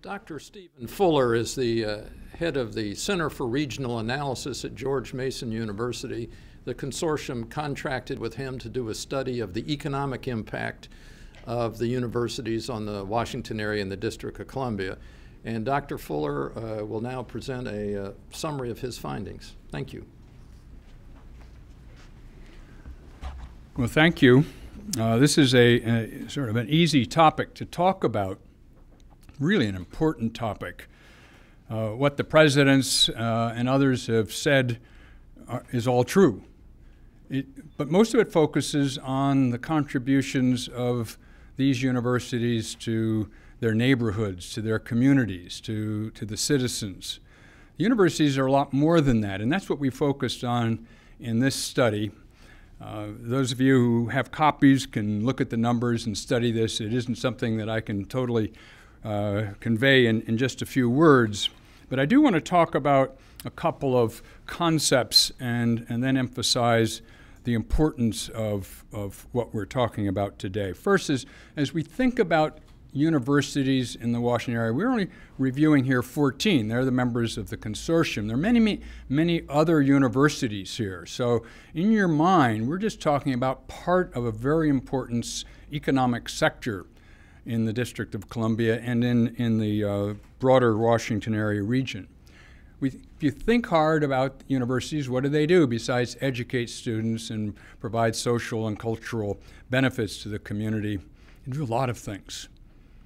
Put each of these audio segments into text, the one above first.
Dr. Stephen Fuller is the head of the Center for Regional Analysis at George Mason University. The consortium contracted with him to do a study of the economic impact of the universities on the Washington area and the District of Columbia. And Dr. Fuller will now present a summary of his findings. Thank you. Well, thank you. This is a sort of an easy topic to talk about, really an important topic. What the presidents and others have said is all true. But most of it focuses on the contributions of these universities to their neighborhoods, to their communities, to the citizens. Universities are a lot more than that, and that's what we focused on in this study. Those of you who have copies can look at the numbers and study this. It isn't something that I can totally convey in just a few words, but I do want to talk about a couple of concepts and then emphasize the importance of what we're talking about today. First is, as we think about universities in the Washington area, we're only reviewing here 14. They're the members of the consortium. There are many other universities here. So in your mind, we're just talking about part of a very important economic sector in the District of Columbia and in the broader Washington area region. If you think hard about universities, what do besides educate students and provide social and cultural benefits to the community? They do a lot of things.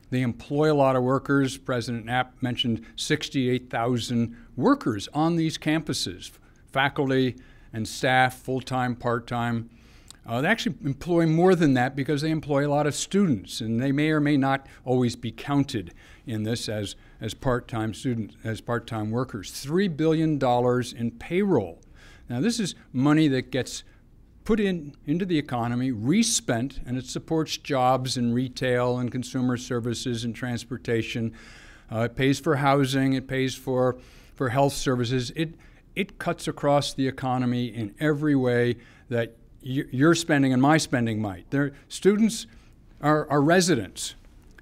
They employ a lot of workers. President Knapp mentioned 68,000 workers on these campuses, faculty and staff, full-time, part-time. They actually employ more than that because they employ a lot of students, and they may or may not always be counted in this as part-time students, as part-time workers. $3 billion in payroll. Now, this is money that gets put into the economy, respent, and it supports jobs in retail and consumer services and transportation. It pays for housing. It pays for health services. It cuts across the economy in every way that your spending and my spending might. Students are residents.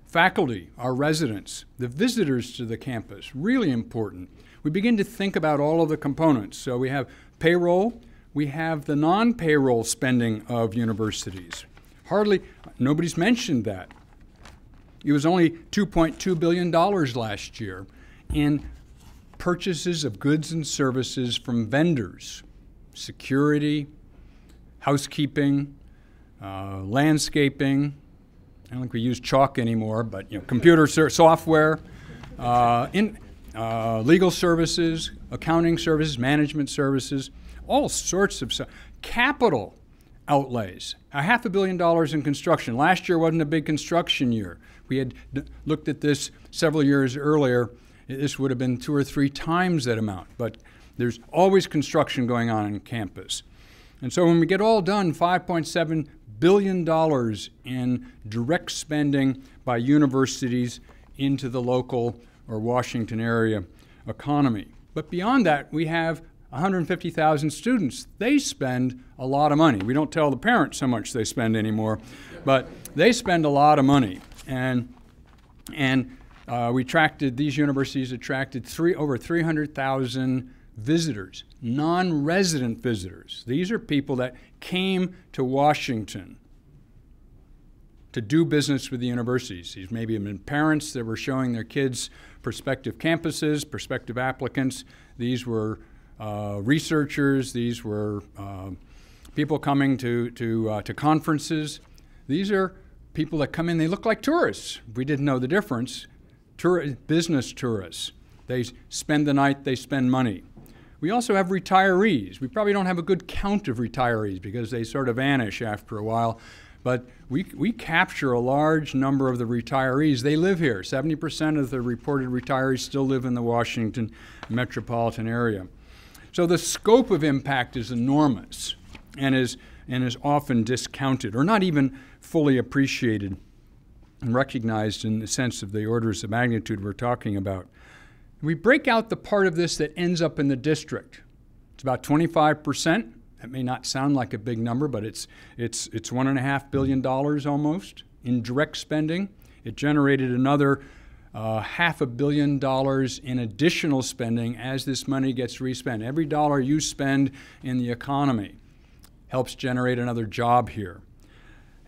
Faculty are residents. The visitors to the campus, really important. We begin to think about all of the components. So we have payroll. We have the non-payroll spending of universities. Nobody's mentioned that. It was only $2.2 billion last year in purchases of goods and services from vendors, security, housekeeping, landscaping. I don't think we use chalk anymore, but computer software, legal services, accounting services, management services, all sorts of stuff. Capital outlays, $500 million in construction. Last year wasn't a big construction year. We had looked at this several years earlier. This would have been 2 or 3 times that amount, but there's always construction going on campus. And so when we get all done, $5.7 billion in direct spending by universities into the local or Washington area economy. But beyond that, we have 150,000 students. They spend a lot of money. We don't tell the parents how much they spend anymore, but they spend a lot of money. And these universities attracted over 300,000 visitors, non-resident visitors. These are people that came to Washington to do business with the universities. These maybe have been parents that were showing their kids prospective campuses, prospective applicants. These were researchers. These were people coming to conferences. These are people that come in. They look like tourists. If we didn't know the difference, business tourists. They spend the night. They spend money. We also have retirees. We probably don't have a good count of retirees because they sort of vanish after a while. But we capture a large number of the retirees. They live here. 70% of the reported retirees still live in the Washington metropolitan area. So the scope of impact is enormous and is often discounted or not even fully appreciated and recognized in the sense of the orders of magnitude we're talking about. We break out the part of this that ends up in the district. It's about 25%. That may not sound like a big number, but it's $1.5 billion almost in direct spending. It generated another $500 million in additional spending as this money gets respent. Every dollar you spend in the economy helps generate another job here.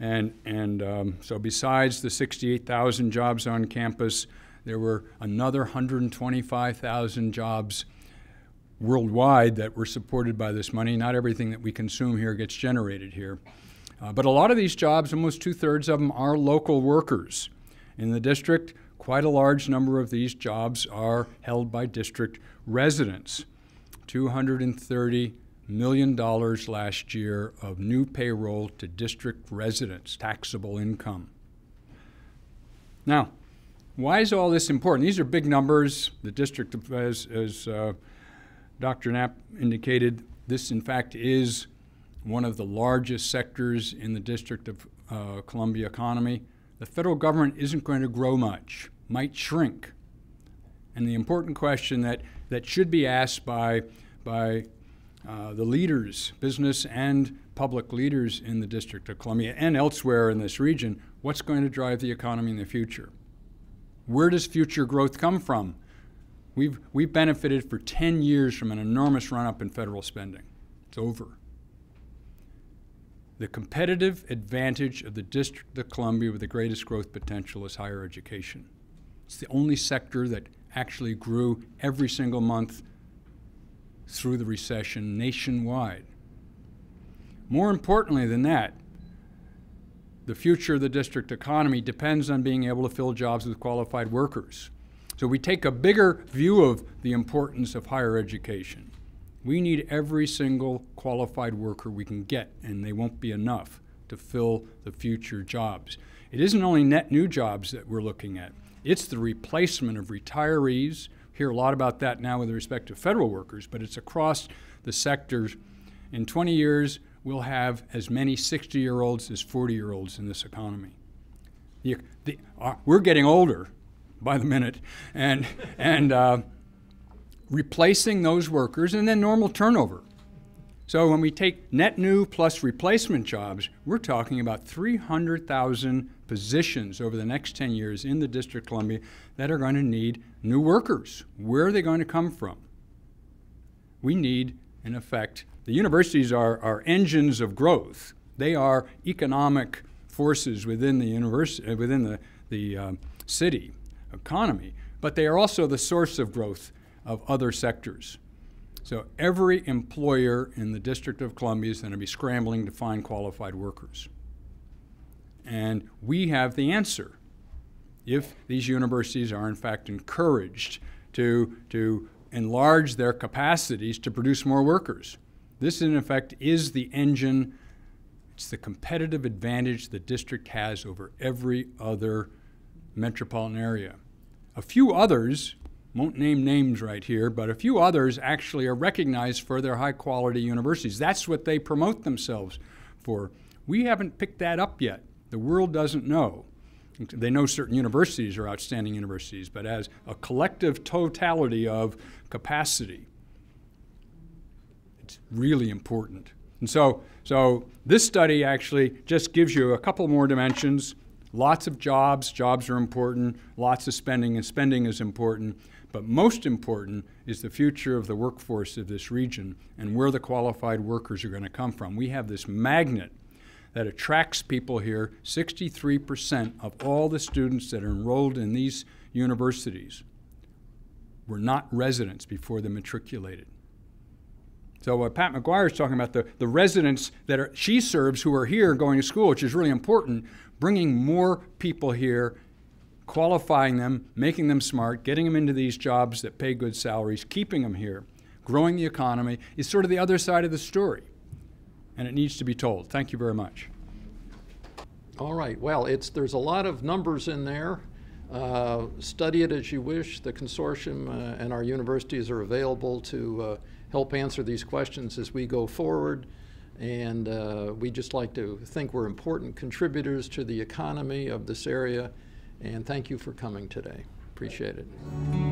So besides the 68,000 jobs on campus, there were another 125,000 jobs worldwide that were supported by this money. Not everything that we consume here gets generated here. But a lot of these jobs, almost 2/3 of them, are local workers. In the district, quite a large number of these jobs are held by district residents. $230 million last year of new payroll to district residents, taxable income. Now, why is all this important? These are big numbers. The district, as Dr. Knapp indicated, this in fact is one of the largest sectors in the District of Columbia economy. The federal government isn't going to grow much, might shrink. And the important question that should be asked by the leaders, business and public leaders in the District of Columbia and elsewhere in this region, what's going to drive the economy in the future? Where does future growth come from? We've benefited for 10 years from an enormous run-up in federal spending. It's over. The competitive advantage of the District of Columbia with the greatest growth potential is higher education. It's the only sector that actually grew every single month through the recession nationwide. More importantly than that, the future of the district economy depends on being able to fill jobs with qualified workers. So we take a bigger view of the importance of higher education. We need every single qualified worker we can get, and they won't be enough to fill the future jobs. It isn't only net new jobs that we're looking at. It's the replacement of retirees. Hear a lot about that now with respect to federal workers, but it's across the sectors. In 20 years, we'll have as many 60-year-olds as 40-year-olds in this economy. We're getting older by the minute, and replacing those workers, and then normal turnover. So when we take net new plus replacement jobs, we're talking about 300,000 positions over the next 10 years in the District of Columbia that are going to need new workers. Where are they going to come from? We need, in effect, the universities are engines of growth. They are economic forces within the university, within the city economy, but they are also the source of growth of other sectors. So every employer in the District of Columbia is going to be scrambling to find qualified workers. And we have the answer if these universities are in fact encouraged to enlarge their capacities to produce more workers. This in effect is the engine, it's the competitive advantage the district has over every other metropolitan area. A few others, won't name names right here, but a few others actually are recognized for their high-quality universities. That's what they promote themselves for. We haven't picked that up yet. The world doesn't know. They know certain universities are outstanding universities, but as a collective totality of capacity, it's really important. And so this study actually just gives you a couple more dimensions. Lots of jobs are important, lots of spending, and spending is important. But most important is the future of the workforce of this region and where the qualified workers are going to come from. We have this magnet that attracts people here. 63% of all the students that are enrolled in these universities were not residents before they matriculated. So Pat McGuire is talking about the residents that she serves who are here going to school, which is really important, bringing more people here, qualifying them, making them smart, getting them into these jobs that pay good salaries, keeping them here, growing the economy is sort of the other side of the story. And it needs to be told. Thank you very much. All right. Well, there's a lot of numbers in there. Study it as you wish. The consortium and our universities are available to help answer these questions as we go forward. And we just like to think we're important contributors to the economy of this area. And thank you for coming today. Appreciate it.